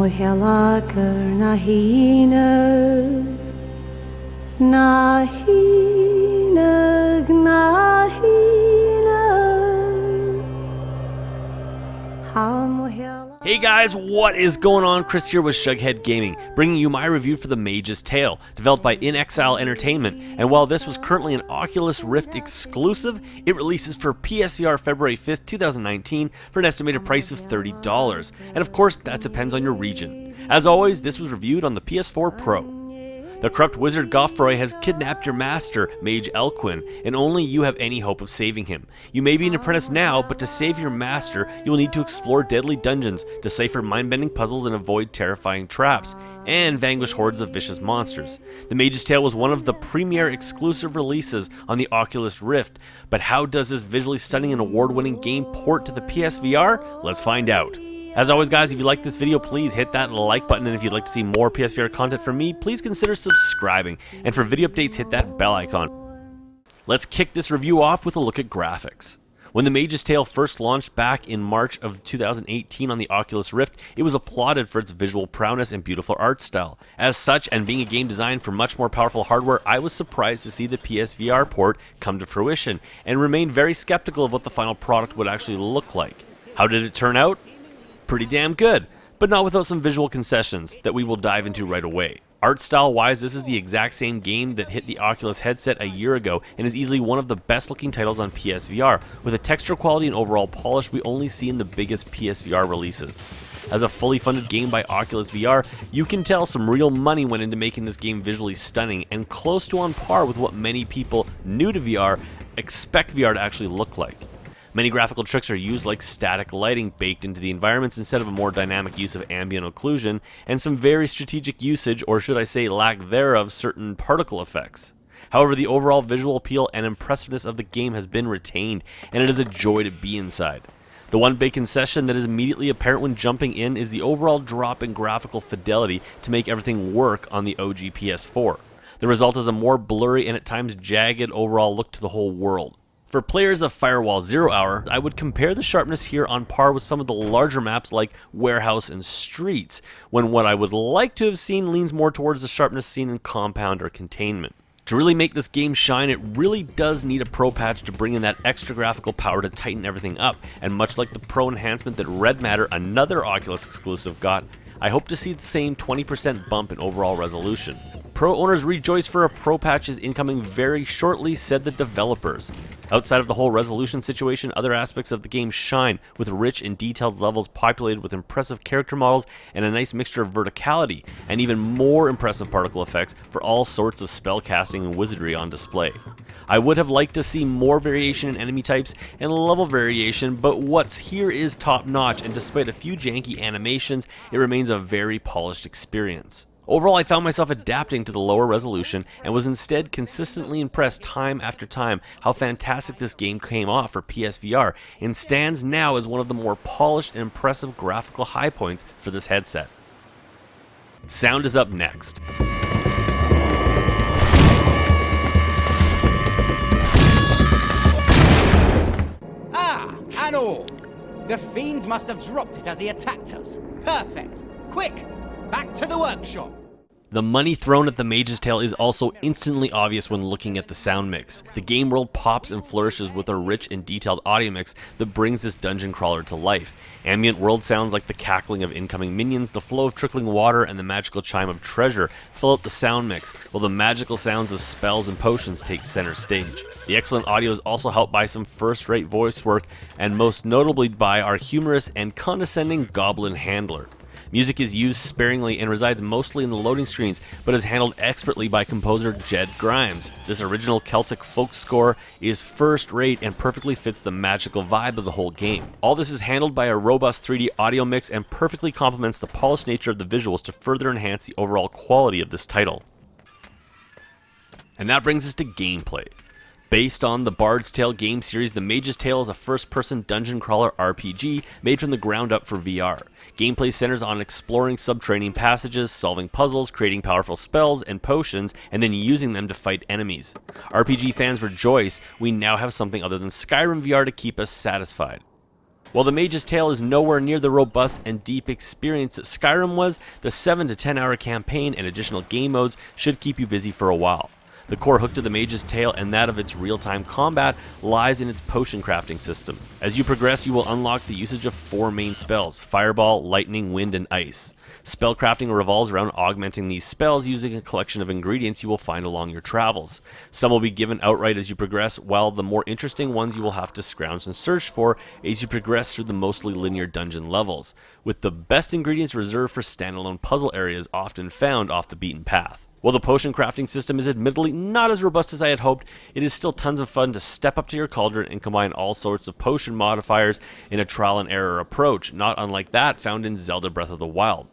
mohelakar nahinag, nahinag, nahinag. Hey guys, what is going on? Chris here with Shughead Gaming, bringing you my review for the Mage's Tale, developed by In Exile Entertainment. And while this was currently an Oculus Rift exclusive, it releases for PSVR February 5th, 2019 for an estimated price of $30. And of course, that depends on your region. As always, this was reviewed on the PS4 Pro. The corrupt wizard Goffroy has kidnapped your master, Mage Elquin, and only you have any hope of saving him. You may be an apprentice now, but to save your master, you will need to explore deadly dungeons, decipher mind-bending puzzles and avoid terrifying traps, and vanquish hordes of vicious monsters. The Mage's Tale was one of the premier exclusive releases on the Oculus Rift, but how does this visually stunning and award-winning game port to the PSVR? Let's find out. As always guys, if you like this video, please hit that like button, and if you'd like to see more PSVR content from me, please consider subscribing, and for video updates, hit that bell icon. Let's kick this review off with a look at graphics. When the Mage's Tale first launched back in March of 2018 on the Oculus Rift, it was applauded for its visual prowess and beautiful art style. As such, and being a game designed for much more powerful hardware, I was surprised to see the PSVR port come to fruition, and remained very skeptical of what the final product would actually look like. How did it turn out? Pretty damn good, but not without some visual concessions that we will dive into right away. Art style wise, this is the exact same game that hit the Oculus headset a year ago and is easily one of the best looking titles on PSVR, with a texture quality and overall polish we only see in the biggest PSVR releases. As a fully funded game by Oculus VR, you can tell some real money went into making this game visually stunning and close to on par with what many people new to VR expect VR to actually look like. Many graphical tricks are used, like static lighting baked into the environments instead of a more dynamic use of ambient occlusion, and some very strategic usage, or should I say lack thereof, certain particle effects. However, the overall visual appeal and impressiveness of the game has been retained, and it is a joy to be inside. The one big concession that is immediately apparent when jumping in is the overall drop in graphical fidelity to make everything work on the OG PS4. The result is a more blurry and at times jagged overall look to the whole world. For players of Firewall Zero Hour, I would compare the sharpness here on par with some of the larger maps like Warehouse and Streets, when what I would like to have seen leans more towards the sharpness seen in Compound or Containment. To really make this game shine, it really does need a Pro patch to bring in that extra graphical power to tighten everything up, and much like the Pro enhancement that Red Matter, another Oculus exclusive, got, I hope to see the same 20% bump in overall resolution. Pro owners rejoice, for a Pro patch is incoming very shortly, said the developers. Outside of the whole resolution situation, other aspects of the game shine, with rich and detailed levels populated with impressive character models and a nice mixture of verticality, and even more impressive particle effects for all sorts of spell casting and wizardry on display. I would have liked to see more variation in enemy types and level variation, but what's here is top notch, and despite a few janky animations, it remains a very polished experience. Overall, I found myself adapting to the lower resolution and was instead consistently impressed time after time how fantastic this game came off for PSVR, and stands now as one of the more polished and impressive graphical high points for this headset. Sound is up next. Ah, an orb! The fiend must have dropped it as he attacked us. Perfect! Quick! Back to the workshop! The money thrown at the Mage's Tale is also instantly obvious when looking at the sound mix. The game world pops and flourishes with a rich and detailed audio mix that brings this dungeon crawler to life. Ambient world sounds like the cackling of incoming minions, the flow of trickling water, and the magical chime of treasure fill out the sound mix, while the magical sounds of spells and potions take center stage. The excellent audio is also helped by some first-rate voice work, and most notably by our humorous and condescending goblin handler. Music is used sparingly and resides mostly in the loading screens, but is handled expertly by composer Jed Grimes. This original Celtic folk score is first-rate and perfectly fits the magical vibe of the whole game. All this is handled by a robust 3D audio mix and perfectly complements the polished nature of the visuals to further enhance the overall quality of this title. And that brings us to gameplay. Based on the Bard's Tale game series, the Mage's Tale is a first-person dungeon crawler RPG made from the ground up for VR. Gameplay centers on exploring subterranean passages, solving puzzles, creating powerful spells and potions, and then using them to fight enemies. RPG fans rejoice, we now have something other than Skyrim VR to keep us satisfied. While the Mage's Tale is nowhere near the robust and deep experience that Skyrim was, the 7 to 10 hour campaign and additional game modes should keep you busy for a while. The core hook to the Mage's Tale and that of its real-time combat lies in its potion crafting system. As you progress, you will unlock the usage of 4 main spells: Fireball, Lightning, Wind, and Ice. Spell crafting revolves around augmenting these spells using a collection of ingredients you will find along your travels. Some will be given outright as you progress, while the more interesting ones you will have to scrounge and search for as you progress through the mostly linear dungeon levels, with the best ingredients reserved for standalone puzzle areas often found off the beaten path. While the potion crafting system is admittedly not as robust as I had hoped, it is still tons of fun to step up to your cauldron and combine all sorts of potion modifiers in a trial and error approach, not unlike that found in Zelda Breath of the Wild.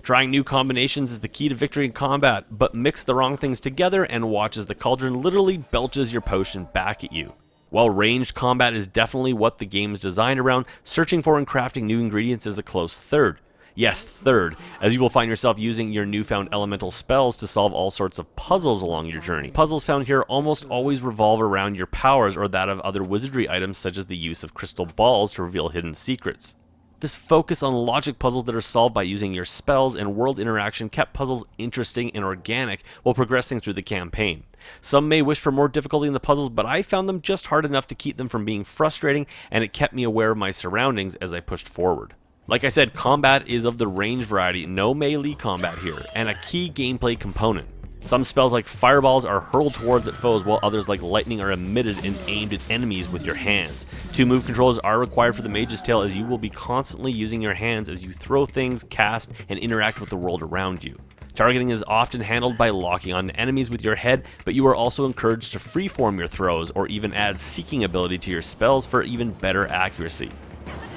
Trying new combinations is the key to victory in combat, but mix the wrong things together and watch as the cauldron literally belches your potion back at you. While ranged combat is definitely what the game is designed around, searching for and crafting new ingredients is a close third. Yes, third, as you will find yourself using your newfound elemental spells to solve all sorts of puzzles along your journey. Puzzles found here almost always revolve around your powers or that of other wizardry items, such as the use of crystal balls to reveal hidden secrets. This focus on logic puzzles that are solved by using your spells and world interaction kept puzzles interesting and organic while progressing through the campaign. Some may wish for more difficulty in the puzzles, but I found them just hard enough to keep them from being frustrating, and it kept me aware of my surroundings as I pushed forward. Like I said, combat is of the ranged variety, no melee combat here, and a key gameplay component. Some spells like fireballs are hurled towards at foes, while others like lightning are emitted and aimed at enemies with your hands. 2 move controls are required for the Mage's Tale, as you will be constantly using your hands as you throw things, cast, and interact with the world around you. Targeting is often handled by locking on enemies with your head, but you are also encouraged to freeform your throws or even add seeking ability to your spells for even better accuracy.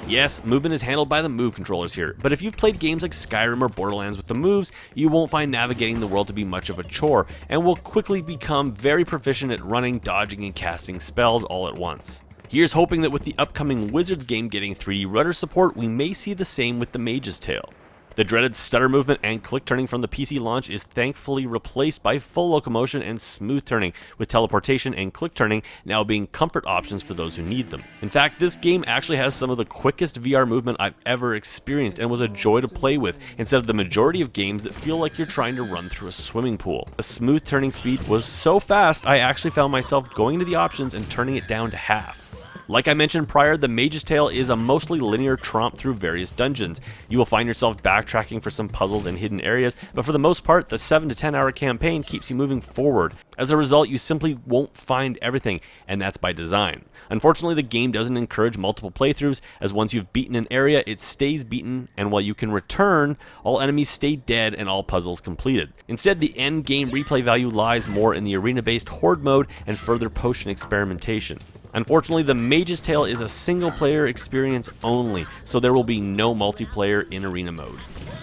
Yes, movement is handled by the move controllers here, but if you've played games like Skyrim or Borderlands with the moves, you won't find navigating the world to be much of a chore, and will quickly become very proficient at running, dodging, and casting spells all at once. Here's hoping that with the upcoming Wizards game getting 3D rudder support, we may see the same with the Mage's Tale. The dreaded stutter movement and click turning from the PC launch is thankfully replaced by full locomotion and smooth turning, with teleportation and click turning now being comfort options for those who need them. In fact, this game actually has some of the quickest VR movement I've ever experienced and was a joy to play with, instead of the majority of games that feel like you're trying to run through a swimming pool. The smooth turning speed was so fast, I actually found myself going to the options and turning it down to half. Like I mentioned prior, the Mage's Tale is a mostly linear tromp through various dungeons. You will find yourself backtracking for some puzzles and hidden areas, but for the most part, the 7 to 10 hour campaign keeps you moving forward. As a result, you simply won't find everything, and that's by design. Unfortunately, the game doesn't encourage multiple playthroughs, as once you've beaten an area, it stays beaten, and while you can return, all enemies stay dead and all puzzles completed. Instead, the end game replay value lies more in the arena-based horde mode and further potion experimentation. Unfortunately, the Mage's Tale is a single-player experience only, so there will be no multiplayer in arena mode.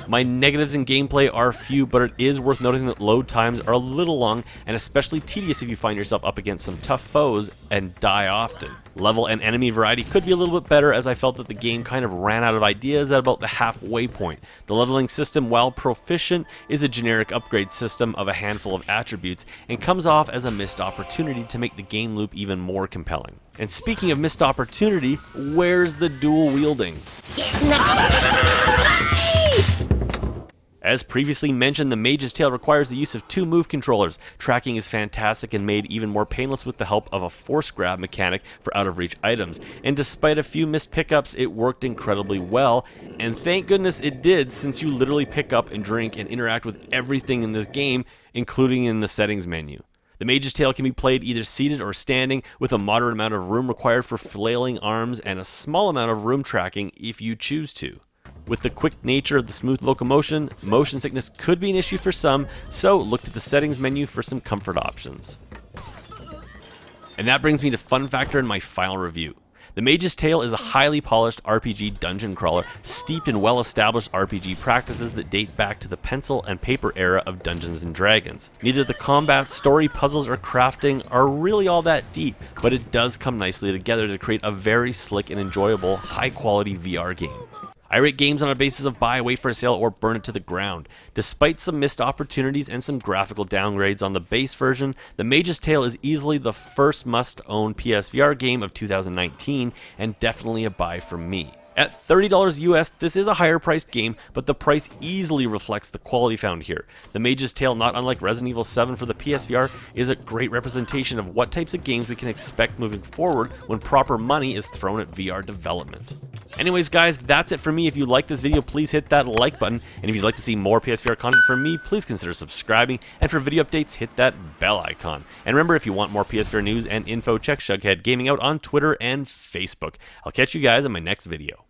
My negatives in gameplay are few, but it is worth noting that load times are a little long and especially tedious if you find yourself up against some tough foes and die often. Level and enemy variety could be a little bit better, as I felt that the game kind of ran out of ideas at about the halfway point. The leveling system, while proficient, is a generic upgrade system of a handful of attributes and comes off as a missed opportunity to make the game loop even more compelling. And speaking of missed opportunity, where's the dual wielding? As previously mentioned, the Mage's Tale requires the use of 2 move controllers. Tracking is fantastic and made even more painless with the help of a force grab mechanic for out-of-reach items. And despite a few missed pickups, it worked incredibly well. And thank goodness it did, since you literally pick up and drink and interact with everything in this game, including in the settings menu. The Mage's Tale can be played either seated or standing, with a moderate amount of room required for flailing arms and a small amount of room tracking if you choose to. With the quick nature of the smooth locomotion, motion sickness could be an issue for some, so look to the settings menu for some comfort options. And that brings me to fun factor in my final review. The Mage's Tale is a highly polished RPG dungeon crawler steeped in well-established RPG practices that date back to the pencil and paper era of Dungeons & Dragons. Neither the combat, story, puzzles, or crafting are really all that deep, but it does come nicely together to create a very slick and enjoyable, high-quality VR game. I rate games on a basis of buy, wait for a sale, or burn it to the ground. Despite some missed opportunities and some graphical downgrades on the base version, The Mage's Tale is easily the first must-own PSVR game of 2019, and definitely a buy for me. At $30 US, this is a higher priced game, but the price easily reflects the quality found here. The Mage's Tale, not unlike Resident Evil 7 for the PSVR, is a great representation of what types of games we can expect moving forward when proper money is thrown at VR development. Anyways guys, that's it for me. If you like this video, please hit that like button, and if you'd like to see more PSVR content from me, please consider subscribing, and for video updates, hit that bell icon. And remember, if you want more PSVR news and info, check Shughead Gaming out on Twitter and Facebook. I'll catch you guys in my next video.